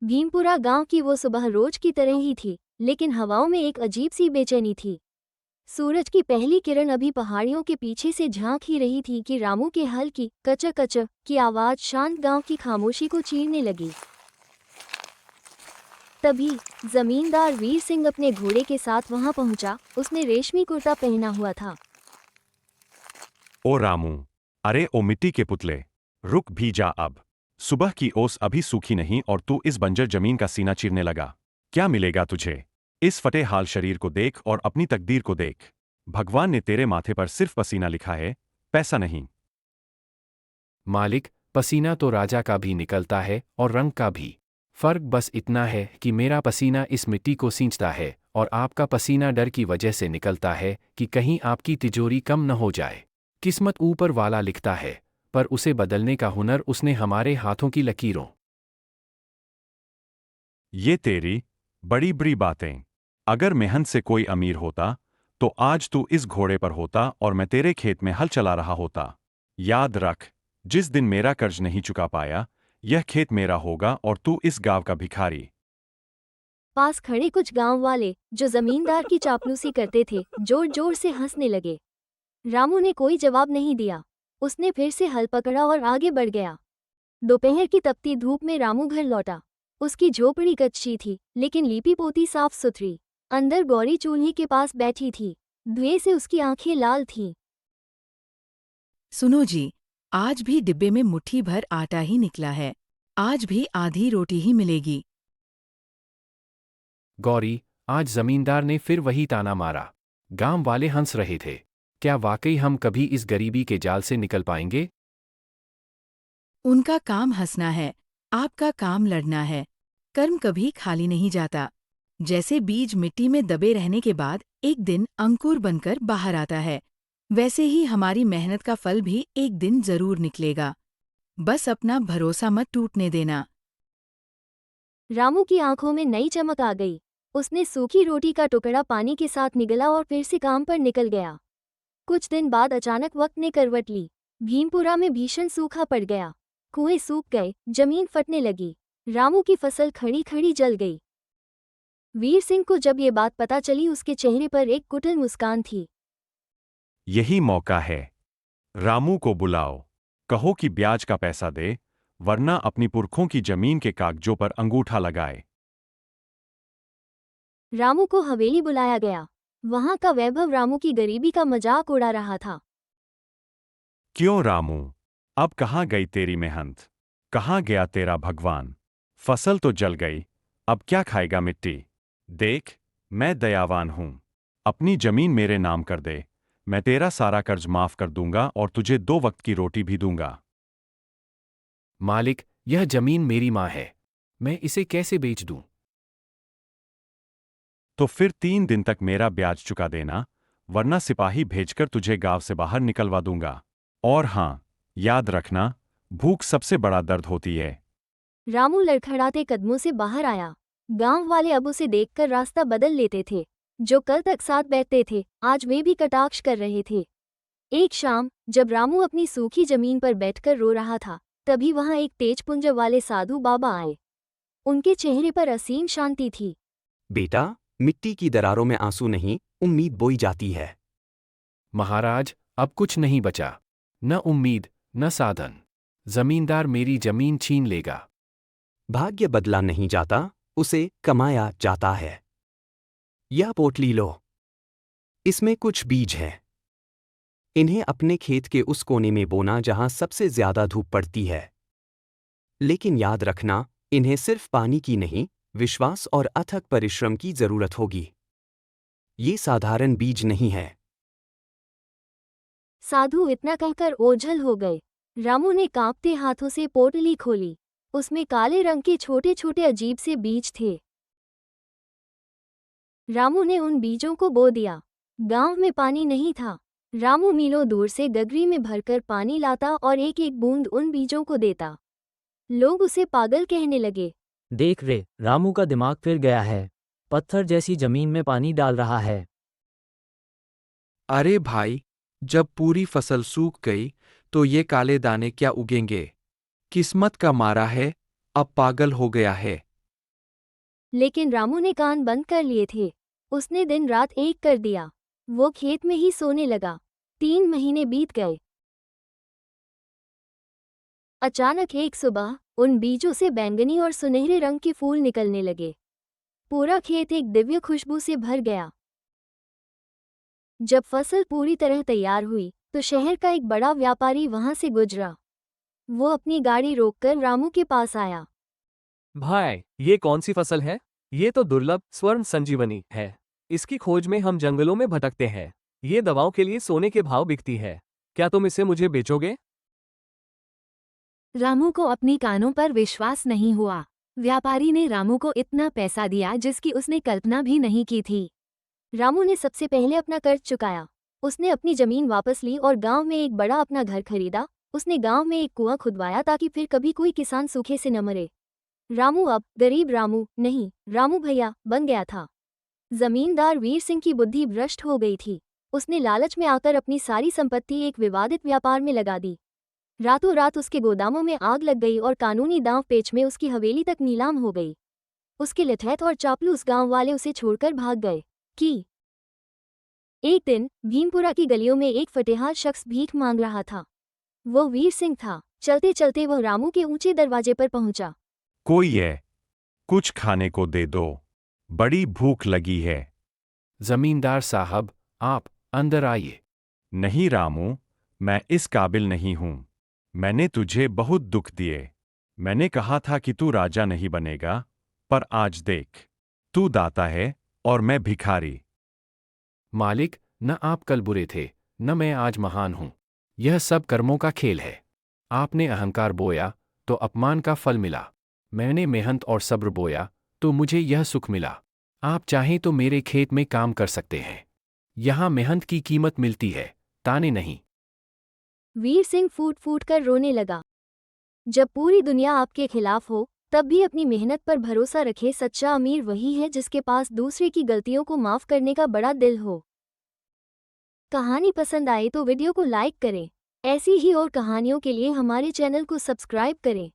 भीमपुरा गांव की वो सुबह रोज की तरह ही थी, लेकिन हवाओं में एक अजीब सी बेचैनी थी। सूरज की पहली किरण अभी पहाड़ियों के पीछे से झांक ही रही थी कि रामू के हल्की कच कच की आवाज शांत गांव की खामोशी को चीरने लगी। तभी जमींदार वीर सिंह अपने घोड़े के साथ वहां पहुंचा। उसने रेशमी कुर्ता पहना हुआ था। ओ रामू, अरे ओ मिट्टी के पुतले, रुक भी जा अब। सुबह की ओस अभी सूखी नहीं और तू इस बंजर जमीन का सीना चीरने लगा। क्या मिलेगा तुझे? इस फटे हाल शरीर को देख और अपनी तकदीर को देख। भगवान ने तेरे माथे पर सिर्फ पसीना लिखा है, पैसा नहीं। मालिक, पसीना तो राजा का भी निकलता है और रंग का भी। फर्क बस इतना है कि मेरा पसीना इस मिट्टी को सींचता है और आपका पसीना डर की वजह से निकलता है कि कहीं आपकी तिजोरी कम न हो जाए। किस्मत ऊपर वाला लिखता है, पर उसे बदलने का हुनर उसने हमारे हाथों की लकीरों। ये तेरी बड़ी बड़ी बातें। अगर मेहनत से कोई अमीर होता तो आज तू इस घोड़े पर होता और मैं तेरे खेत में हल चला रहा होता। याद रख, जिस दिन मेरा कर्ज नहीं चुका पाया, यह खेत मेरा होगा और तू इस गांव का भिखारी। पास खड़े कुछ गांव वाले, जो जमींदार की चापलूसी करते थे, जोर जोर से हंसने लगे। रामू ने कोई जवाब नहीं दिया। उसने फिर से हल पकड़ा और आगे बढ़ गया। दोपहर की तपती धूप में रामू घर लौटा। उसकी झोपड़ी कच्ची थी, लेकिन लीपी पोती साफ सुथरी। अंदर गौरी चूल्हे के पास बैठी थी। धुएं से उसकी आंखें लाल थीं। सुनो जी, आज भी डिब्बे में मुट्ठी भर आटा ही निकला है। आज भी आधी रोटी ही मिलेगी। गौरी, आज जमींदार ने फिर वही ताना मारा। गांव वाले हंस रहे थे। क्या वाकई हम कभी इस गरीबी के जाल से निकल पाएंगे? उनका काम हंसना है, आपका काम लड़ना है। कर्म कभी खाली नहीं जाता। जैसे बीज मिट्टी में दबे रहने के बाद एक दिन अंकुर बनकर बाहर आता है, वैसे ही हमारी मेहनत का फल भी एक दिन जरूर निकलेगा। बस अपना भरोसा मत टूटने देना। रामू की आंखों में नई चमक आ गई। उसने सूखी रोटी का टुकड़ा पानी के साथ निगला और फिर से काम पर निकल गया। कुछ दिन बाद अचानक वक्त ने करवट ली। भीमपुरा में भीषण सूखा पड़ गया। कुएं सूख गए, जमीन फटने लगी। रामू की फसल खड़ी खड़ी जल गई। वीर सिंह को जब ये बात पता चली, उसके चेहरे पर एक कुटिल मुस्कान थी। यही मौका है। रामू को बुलाओ। कहो कि ब्याज का पैसा दे, वरना अपनी पुरखों की जमीन के कागजों पर अंगूठा लगाए। रामू को हवेली बुलाया गया। वहां का वैभव रामू की गरीबी का मजाक उड़ा रहा था। क्यों रामू, अब कहाँ गई तेरी मेहनत? कहाँ गया तेरा भगवान? फसल तो जल गई, अब क्या खाएगा मिट्टी? देख, मैं दयावान हूं। अपनी जमीन मेरे नाम कर दे, मैं तेरा सारा कर्ज माफ कर दूंगा और तुझे 2 वक्त की रोटी भी दूंगा। मालिक, यह जमीन मेरी माँ है। मैं इसे कैसे बेच दूं? तो फिर 3 दिन तक मेरा ब्याज चुका देना, वरना सिपाही भेजकर तुझे गांव से बाहर निकलवा दूंगा। और हां, याद रखना, भूख सबसे बड़ा दर्द होती है। रामू लड़खड़ाते कदमों से बाहर आया। गांव वाले अब उसे देखकर रास्ता बदल लेते थे। जो कल तक साथ बैठते थे, आज वे भी कटाक्ष कर रहे थे। एक शाम, जब रामू अपनी सूखी जमीन पर बैठकर रो रहा था, तभी वहां एक तेजपुंज वाले साधु बाबा आए। उनके चेहरे पर असीम शांति थी। बेटा, मिट्टी की दरारों में आंसू नहीं, उम्मीद बोई जाती है। महाराज, अब कुछ नहीं बचा। न उम्मीद, न साधन। जमींदार मेरी जमीन छीन लेगा। भाग्य बदला नहीं जाता, उसे कमाया जाता है। यह पोटली लो। इसमें कुछ बीज हैं। इन्हें अपने खेत के उस कोने में बोना जहां सबसे ज्यादा धूप पड़ती है। लेकिन याद रखना, इन्हें सिर्फ पानी की नहीं, विश्वास और अथक परिश्रम की जरूरत होगी। ये साधारण बीज नहीं है। साधु इतना कहकर ओझल हो गए। रामू ने कांपते हाथों से पोटली खोली। उसमें काले रंग के छोटे छोटे अजीब से बीज थे। रामू ने उन बीजों को बो दिया। गांव में पानी नहीं था। रामू मीलों दूर से गगरी में भरकर पानी लाता और एक एक बूंद उन बीजों को देता। लोग उसे पागल कहने लगे। देख रे, रामू का दिमाग फिर गया है। पत्थर जैसी जमीन में पानी डाल रहा है। अरे भाई, जब पूरी फसल सूख गई तो ये काले दाने क्या उगेंगे? किस्मत का मारा है, अब पागल हो गया है। लेकिन रामू ने कान बंद कर लिए थे। उसने दिन रात एक कर दिया। वो खेत में ही सोने लगा। 3 महीने बीत गए। अचानक एक सुबह उन बीजों से बैंगनी और सुनहरे रंग के फूल निकलने लगे। पूरा खेत एक दिव्य खुशबू से भर गया। जब फसल पूरी तरह तैयार हुई तो शहर का एक बड़ा व्यापारी वहां से गुजरा। वो अपनी गाड़ी रोककर रामू के पास आया। भाई, ये कौन सी फसल है? ये तो दुर्लभ स्वर्ण संजीवनी है। इसकी खोज में हम जंगलों में भटकते हैं। ये दवाओं के लिए सोने के भाव बिकती है। क्या तुम इसे मुझे बेचोगे? रामू को अपनी कानों पर विश्वास नहीं हुआ। व्यापारी ने रामू को इतना पैसा दिया जिसकी उसने कल्पना भी नहीं की थी। रामू ने सबसे पहले अपना कर्ज चुकाया। उसने अपनी जमीन वापस ली और गांव में एक बड़ा अपना घर खरीदा। उसने गांव में एक कुआं खुदवाया ताकि फिर कभी कोई किसान सूखे से न मरे। रामू अब गरीब रामू नहीं, रामू भैया बन गया था। जमींदार वीर सिंह की बुद्धि भ्रष्ट हो गई थी। उसने लालच में आकर अपनी सारी संपत्ति एक विवादित व्यापार में लगा दी। रातों रात उसके गोदामों में आग लग गई और कानूनी दांव पेच में उसकी हवेली तक नीलाम हो गई। उसके लठैत और चापलूस गांव वाले उसे छोड़कर भाग गए। एक दिन भीमपुरा की गलियों में एक फटेहाल शख्स भीख मांग रहा था। वो वीर सिंह था। चलते चलते वह रामू के ऊंचे दरवाजे पर पहुंचा। कोई है? कुछ खाने को दे दो, बड़ी भूख लगी है। जमींदार साहब, आप अंदर आइए। नहीं रामू, मैं इस काबिल नहीं हूं। मैंने तुझे बहुत दुख दिए। मैंने कहा था कि तू राजा नहीं बनेगा, पर आज देख, तू दाता है और मैं भिखारी। मालिक, न आप कल बुरे थे, न मैं आज महान हूं। यह सब कर्मों का खेल है। आपने अहंकार बोया तो अपमान का फल मिला। मैंने मेहनत और सब्र बोया तो मुझे यह सुख मिला। आप चाहें तो मेरे खेत में काम कर सकते हैं। यहाँ मेहनत की कीमत मिलती है, ताने नहीं। वीर सिंह फूट फूट कर रोने लगा। जब पूरी दुनिया आपके खिलाफ हो तब भी अपनी मेहनत पर भरोसा रखे सच्चा अमीर वही है जिसके पास दूसरे की गलतियों को माफ करने का बड़ा दिल हो। कहानी पसंद आए तो वीडियो को लाइक करें। ऐसी ही और कहानियों के लिए हमारे चैनल को सब्सक्राइब करें।